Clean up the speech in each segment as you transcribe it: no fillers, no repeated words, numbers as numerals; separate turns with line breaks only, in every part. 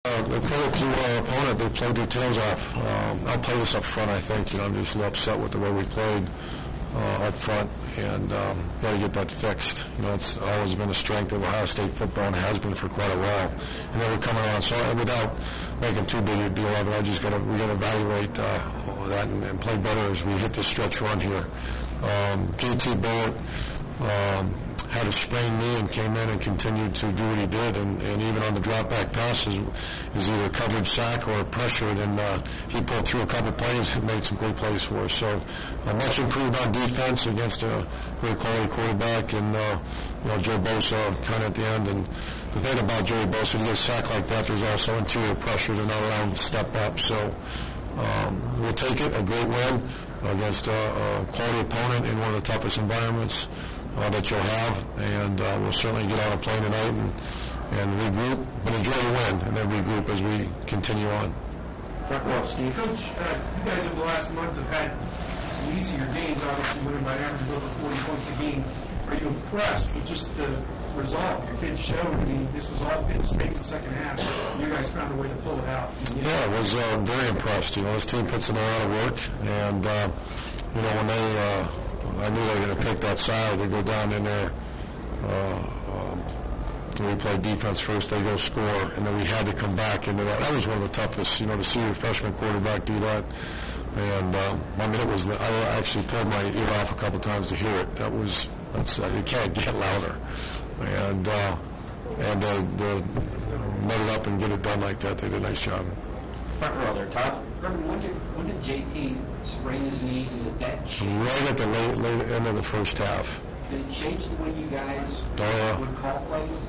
Credit to our opponent, they played their tails off. I'll play this up front, I think. I'm just a little upset with the way we played up front, and got to get that fixed. It's always been a strength of Ohio State football and has been for quite a while. And then we're coming on, so without making too big a deal of it, we got to evaluate that and play better as we hit this stretch run here. JT Bullitt had a sprained knee and came in and continued to do what he did, and even on the drop back passes is either coverage sack or pressured, and he pulled through a couple plays and made some great plays for us. So much improved on defense against a great quality quarterback, and Joe Bosa kind of at the end. And the thing about Joey Bosa, when you get a sack like that, there's also interior pressure to not allow him to step up. So we'll take it, a great win against a quality opponent in one of the toughest environments that you'll have, and we'll certainly get on a plane tonight and regroup, but enjoy the win, and then regroup as we continue on.
Front row, Steve.
Coach, you guys over the last month have had some easier games, obviously winning by average of over 40 points a game. Are you impressed with just the result your kids showed? I mean, this was all Penn State in the second half. You guys found a way to pull it out.
Yeah, I was very impressed. This team puts in a lot of work, and when they I knew they were going to pick that side. They go down in there. We play defense first. They go score, and then we had to come back into that. That was one of the toughest, to see your freshman quarterback do that. And it was. I actually pulled my ear off a couple times to hear it. That's you can't get louder. And the mud it up and get it done like that. They did a nice job.
Front row there, Todd.
When did JT sprain his knee, and did that change?
Right at the late end of the first half.
Did it change the way you guys would call plays?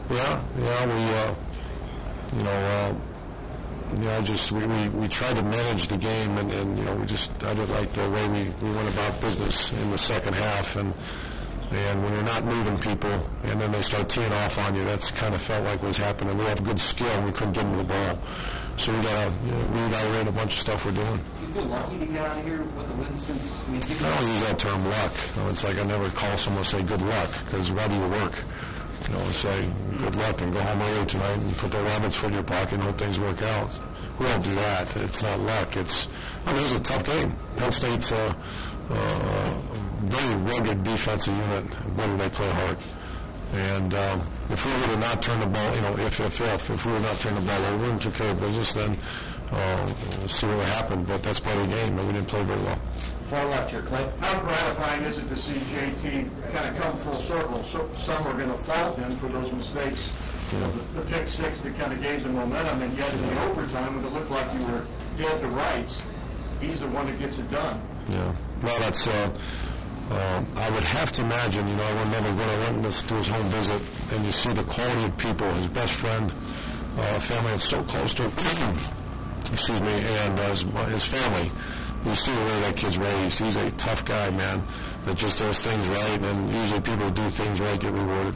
We tried to manage the game, and I didn't like the way we went about business in the second half, and when you're not moving people, and then they start teeing off on you, that's kind of felt like was happening. We have good skill, and we couldn't get them the ball. So we got to reevaluate a bunch of stuff we're doing.
Do you feel lucky to get out of here with the win since?
I don't use that term luck. It's like I never call someone and say good luck, because why do you work? Say good luck and go home early tonight and put the rabbit's foot in your pocket and hope things work out. We don't do that. It's not luck. It was a tough game. Penn State's a very rugged defensive unit. Boy, do they play hard. And if we would have not turned the ball, if we would not turn the ball over and took care of business, then we'll see what happened. But that's part of the game, and we didn't play very well.
Far left here, Clay.
How gratifying is it to see JT kind of come full circle? So some are going to fault him for those mistakes. The pick six that kind of gave the momentum, and yet in the overtime, when it looked like you were dead to rights, he's the one that gets it done.
Yeah. Well, that's. I would have to imagine, I remember when I went to his home visit, and you see the quality of people, his best friend, family that's so close to him, excuse me, and his family. You see the way that kid's raised. He's a tough guy, man, that just does things right, and usually people who do things right get rewarded.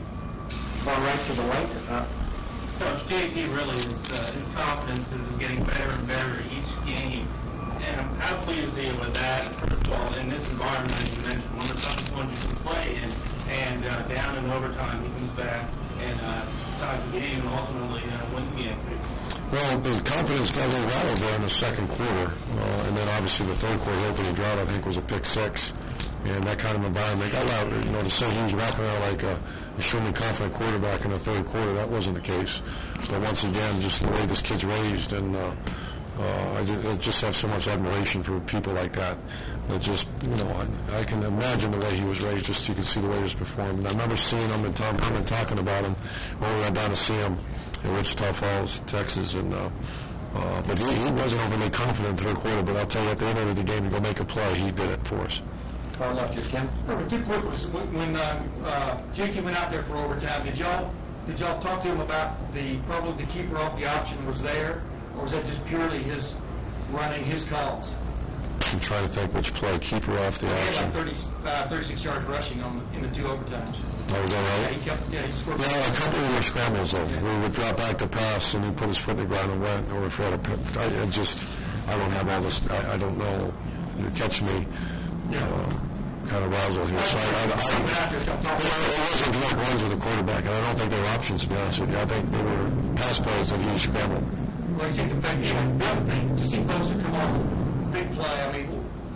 Far right to the right.
Coach, JT really his confidence is getting better and better each game. And how pleased are you with that? First of all, in this environment, as you mentioned, one of the toughest ones you can play in, and down in overtime, he comes back and ties the game and ultimately wins the game.
Well, the confidence got a little rattled there in the second quarter, and then obviously the third quarter opening drive, I think, was a pick six. And that kind of environment got loud. To say he was walking around like a extremely confident quarterback in the third quarter, that wasn't the case. But once again, just the way this kid's raised, and I just have so much admiration for people like that. That just, I can imagine the way he was raised. Just you can see the way he was performed. And I remember seeing him and Tom Herman talking about him when we went down to see him in Wichita Falls, Texas, and but he wasn't overly confident in the third quarter. But I'll tell you, at the end of the game, to go make a play, he did it for us.
Far left here, Tim.
Too quick was when JT went out there for overtime. Did y'all talk to him about probably the keeper off the option was there, or was that just purely his running his calls?
I'm trying to think which play. Keeper off the option.
He had like 36 yards rushing in the two overtimes.
Oh, was that right?
He scored.
Yeah, a couple of your scrambles though. Yeah. We would drop back to pass, and he put his foot in the ground and went. Or if we had I don't have all this. I don't know. You're catching me. Kind of razzle here. So it wasn't direct runs with the quarterback, and I don't think they were options, to be honest with you. I think they were pass plays that he scrambled.
like I said, the fact the other thing, to see Bosa come off big play, I mean,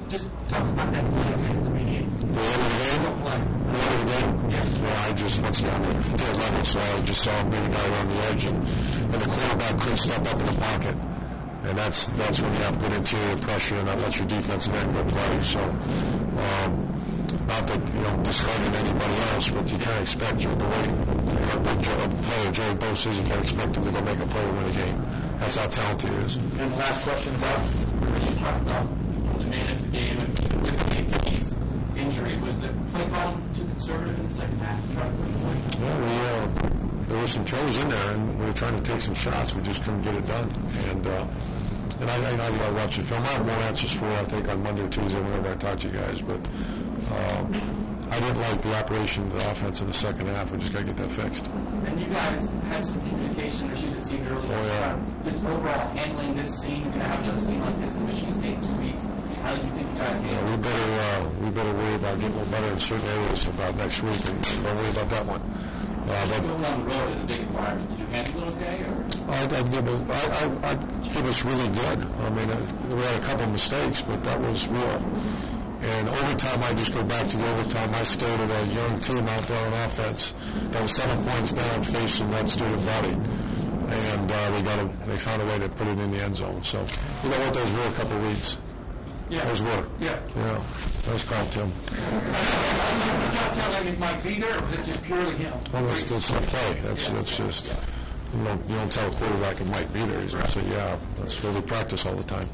just talk about that play a minute. I mean,
The end of the game?
don't play.
The end of the game?
Yes.
Yeah, I just, once again, on the field level, so I just saw him being a guy around the edge, and the quarterback couldn't step up in the pocket. And that's when you have good interior pressure, and that lets your defensive end go play. So, not that, discarding anybody else, but you can't expect the way a big player, Joey Bosa is, you can't expect him to go make a play to win a game. That's how talented he is.
And last question, Bob.
When you talk about the manage the game and with JT's injury, was the play call too conservative in the second half to try to win the point?
Yeah, there were some throws in there, and we were trying to take some shots. We just couldn't get it done. And I got to watch the film. I have more answers for you, I think, on Monday or Tuesday whenever I talk to you guys. But I didn't like the operation of the offense in the second half. We just got to get that fixed.
And you guys had some communication issues, it seemed earlier.
Oh, yeah.
Just overall handling this scene, you're going to have another scene like this in Michigan State in 2 weeks. How did you think you guys handled it?
We better worry about getting a little better in certain areas about next week, and don't worry about that one.
Going down the road in a big environment, did you handle it okay? Or?
I'd give us really good. I mean, we had a couple of mistakes, but that was real. And overtime, I just go back to the overtime. I stared at a young team out there on offense that was 7 points down, facing one student body, and they found a way to put it in the end zone. So, you know what? Those were a couple of weeks.
Yeah.
Those were.
Yeah.
Yeah. Nice call, Tim.
Did y'all tell him if Mike's either, or was it just purely him?
Well, it's a play. That's just, you don't tell a quarterback it might be there. He's going to say, yeah, that's where we practice all the time.